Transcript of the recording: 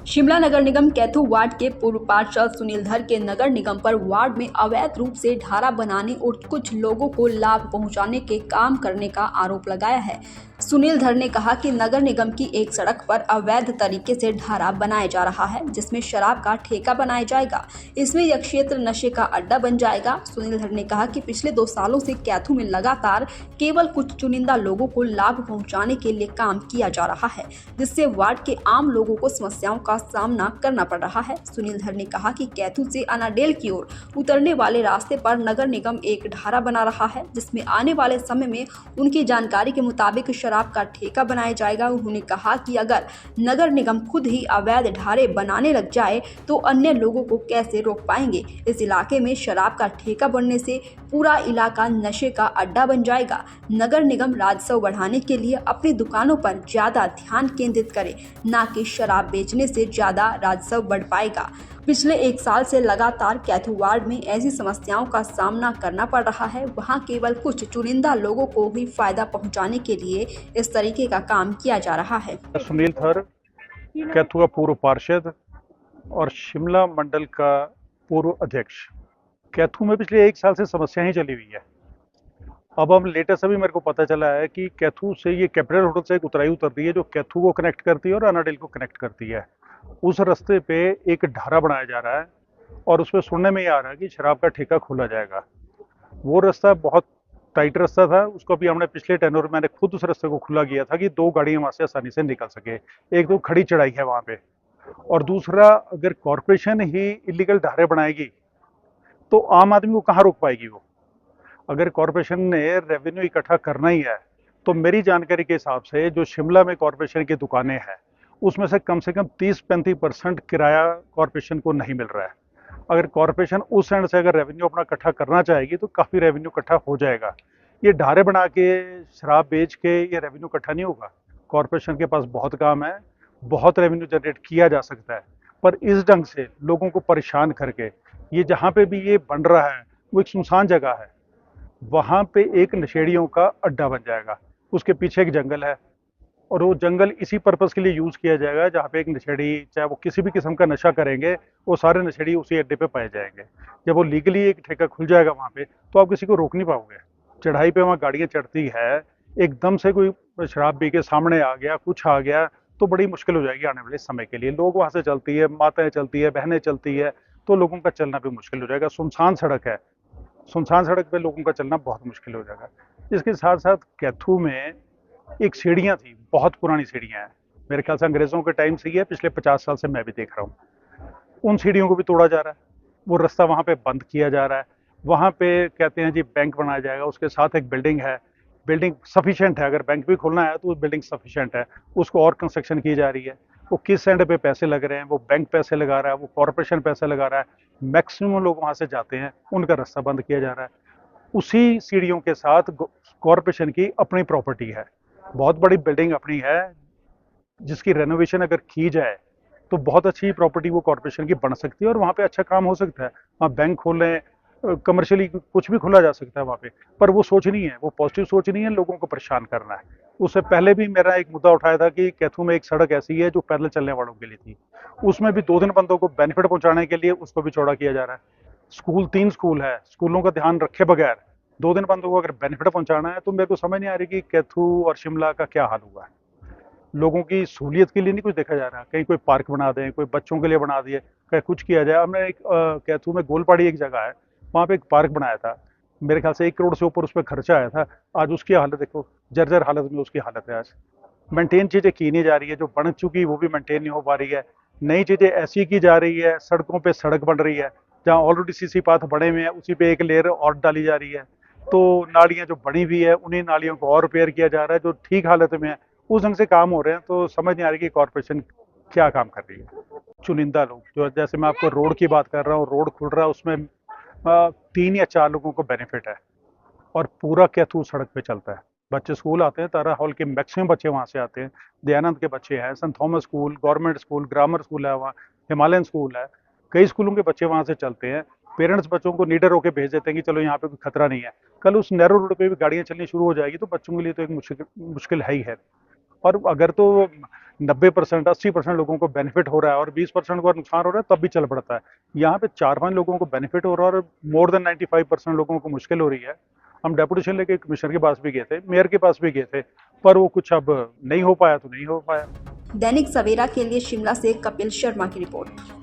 शिमला नगर निगम Kaithu ward के पूर्व पार्षद सुनील धर के नगर निगम पर वार्ड में अवैध रूप से ढारा बनाने और कुछ लोगों को लाभ पहुंचाने के काम करने का आरोप लगाया है। सुनील धर ने कहा कि नगर निगम की एक सड़क पर अवैध तरीके से ढारा बनाया जा रहा है, जिसमें शराब का ठेका बनाया जाएगा। इसमें यह क्षेत्र नशे का अड्डा बन जाएगा। सुनील धर ने कहा कि पिछले 2 सालों से कैथू में लगातार केवल कुछ चुनिंदा लोगों को लाभ पहुंचाने के लिए काम किया जा रहा है, जिससे वार्ड के आम लोगों को समस्याओं का सामना करना पड़ रहा है। सुनील धर ने कहा कि कैथू से अनाडेल की ओर उतरने वाले रास्ते पर नगर निगम एक ढारा बना रहा है, जिसमें आने वाले समय में उनकी जानकारी के मुताबिक शराब का ठेका बनाया जाएगा। उन्होंने कहा कि अगर नगर निगम खुद ही अवैध ढारे बनाने लग जाए तो अन्य लोगों को कैसे रोक पाएंगे। इस इलाके में शराब का ठेका बनने से पूरा इलाका नशे का अड्डा बन जाएगा। नगर निगम राजस्व बढ़ाने के लिए अपनी दुकानों पर ज्यादा ध्यान केंद्रित करे, न कि शराब बेचने से ज्यादा राजस्व बढ़ पाएगा। पिछले 1 साल से लगातार कैथू वार्ड में ऐसी समस्याओं का सामना करना पड़ रहा है। वहां केवल कुछ चुनिंदा लोगों को ही फायदा पहुंचाने के लिए इस तरीके का काम किया जा रहा है। सुनील धर कैथू का पूर्व पार्षद और शिमला मंडल का पूर्व अध्यक्ष। कैथू में पिछले 1 साल से समस्या ही चली हुई है। अब हम लेटेस्ट अभी मेरे को पता चला है कि कैथू से ये कैपिटल होटल से एक उतराई उतरती है जो कैथू को कनेक्ट करती है और अनाडेल को कनेक्ट करती है। उस रास्ते पे एक ढारा बनाया जा रहा है और उसमें सुनने में ये आ रहा है कि शराब का ठेका खोला जाएगा। वो रास्ता बहुत टाइट रास्ता था, उसको भी हमने पिछले टेन्योर में मैंने खुद उस रास्ते को खुला किया था कि 2 गाड़ियां वहां से आसानी से निकल सके। एक तो खड़ी चढ़ाई है वहां पे, और दूसरा अगर कॉरपोरेशन ही इलीगल ढारे बनाएगी तो आम आदमी को कहाँ रोक पाएगी। वो अगर कॉरपोरेशन ने रेवेन्यू इकट्ठा करना ही है तो मेरी जानकारी के हिसाब से जो शिमला में कॉरपोरेशन की दुकानें हैं उसमें से कम 30-35% किराया कॉरपोरेशन को नहीं मिल रहा है। अगर कॉरपोरेशन उस एंड से अगर रेवेन्यू अपना इकट्ठा करना चाहेगी तो काफ़ी रेवेन्यू इकट्ठा हो जाएगा। ये ढारे बना के शराब बेच के ये रेवेन्यू इकट्ठा नहीं होगा। कॉरपोरेशन के पास बहुत काम है, बहुत रेवेन्यू जनरेट किया जा सकता है, पर इस ढंग से लोगों को परेशान करके ये जहाँ पे भी ये बन रहा है वो एक सुनसान जगह है, वहाँ पे एक नशेड़ियों का अड्डा बन जाएगा। उसके पीछे एक जंगल है और वो जंगल इसी पर्पज़ के लिए यूज़ किया जाएगा जहाँ पे एक नशेड़ी, चाहे वो किसी भी किस्म का नशा करेंगे, वो सारे नशेड़ी उसी अड्डे पे पाए जाएंगे। जब वो लीगली एक ठेका खुल जाएगा वहाँ पे तो आप किसी को रोक नहीं पाओगे। चढ़ाई पे वहाँ गाड़ियाँ चढ़ती है, एकदम से कोई शराब पी के सामने आ गया, कुछ आ गया तो बड़ी मुश्किल हो जाएगी आने वाले समय के लिए। लोग वहाँ से चलती है, माताएं चलती है, बहनें चलती है, तो लोगों का चलना भी मुश्किल हो जाएगा। सुनसान सड़क है, सुनसान सड़क पे लोगों का चलना बहुत मुश्किल हो जाएगा। इसके साथ साथ कैथू में एक सीढ़ियाँ थी, बहुत पुरानी सीढ़ियाँ हैं, मेरे ख्याल से अंग्रेज़ों के टाइम से ही है, पिछले 50 साल से मैं भी देख रहा हूँ। उन सीढ़ियों को भी तोड़ा जा रहा है, वो रास्ता वहाँ पे बंद किया जा रहा है। वहाँ पे कहते हैं जी बैंक बनाया जाएगा, उसके साथ एक बिल्डिंग है, बिल्डिंग सफिशिएंट है, अगर बैंक भी खोलना है तो बिल्डिंग सफिशिएंट है, उसको और कंस्ट्रक्शन की जा रही है। वो किस एंड पे पैसे लग रहे हैं, वो बैंक पैसे लगा रहा है, वो कॉरपोरेशन पैसे लगा रहा है, मैक्सिमम लोग वहाँ से जाते हैं, उनका रास्ता बंद किया जा रहा है। उसी सीढ़ियों के साथ कॉरपोरेशन की अपनी प्रॉपर्टी है, बहुत बड़ी बिल्डिंग अपनी है, जिसकी रेनोवेशन अगर की जाए तो बहुत अच्छी प्रॉपर्टी वो कॉरपोरेशन की बन सकती है और वहाँ पे अच्छा काम हो सकता है। वहाँ बैंक खोलें, कमर्शियली कुछ भी खोला जा सकता है वहाँ पे, पर वो सोच नहीं है, वो पॉजिटिव सोच नहीं है, लोगों को परेशान करना है। उससे पहले भी मेरा एक मुद्दा उठाया था कि कैथू में एक सड़क ऐसी है जो पैदल चलने वालों के लिए थी, उसमें भी 2 दिन बंदों को बेनिफिट पहुंचाने के लिए उसको भी चौड़ा किया जा रहा है। स्कूल 3 स्कूल है, स्कूलों का ध्यान रखे बगैर 2 दिन बंदों को अगर बेनिफिट पहुंचाना है तो मेरे को समझ नहीं आ रही कि कैथू और शिमला का क्या हाल हुआ है। लोगों की सहूलियत के लिए नहीं कुछ देखा जा रहा, कहीं कोई पार्क बना दें, कोई बच्चों के लिए बना दिए, कहीं कुछ किया जाए। हमने एक कैथू में गोलपाड़ी एक जगह है, वहाँ पे एक पार्क बनाया था, मेरे ख्याल से 1 करोड़ से ऊपर उस पर खर्चा आया था। आज उसकी हालत देखो, जर्जर हालत में उसकी हालत है। आज मेंटेन चीज़ें की नहीं जा रही है, जो बन चुकी वो भी मेंटेन नहीं हो पा रही है। नई चीज़ें ऐसी की जा रही है, सड़कों पे सड़क बन रही है, जहाँ ऑलरेडी सीसी पाथ बने हुए हैं उसी पे एक लेयर और डाली जा रही है। तो नालियाँ जो बनी हुई है उन्हीं नालियों को और रिपेयर किया जा रहा है जो ठीक हालत में है, उस ढंग से काम हो रहे हैं। तो समझ नहीं आ रही कि कॉरपोरेशन क्या काम कर रही है। चुनिंदा लोग, जो जैसे मैं आपको रोड की बात कर रहा हूँ, रोड खुल रहा है उसमें 3 या 4 लोगों को बेनिफिट है और पूरा कैथू सड़क पे चलता है। बच्चे स्कूल आते हैं, तारा हॉल के मैक्सिमम बच्चे वहाँ से आते हैं, दयानंद के बच्चे हैं, Saint Thomas school, government school, grammar school है वहाँ, हिमालयन स्कूल है, कई स्कूलों के बच्चे वहाँ से चलते हैं। पेरेंट्स बच्चों को नीडर होकर भेज देते हैं कि चलो यहाँ पे कोई खतरा नहीं है। कल उस नैरो रोड पे भी गाड़ियाँ चलनी शुरू हो जाएगी तो बच्चों के लिए तो एक मुश्किल मुश्किल है ही है। और अगर तो 90% 80% लोगों को बेनिफिट हो रहा है और 20% को नुकसान हो रहा है तब भी चल पड़ता है। यहाँ पे 4-5 लोगों को बेनिफिट हो रहा है और मोर देन 95% लोगों को मुश्किल हो रही है। हम डेपुटेशन लेके कमिश्नर के पास भी गए थे, मेयर के पास भी गए थे, पर वो कुछ अब नहीं हो पाया तो नहीं हो पाया। दैनिक सवेरा के लिए शिमला से कपिल शर्मा की रिपोर्ट।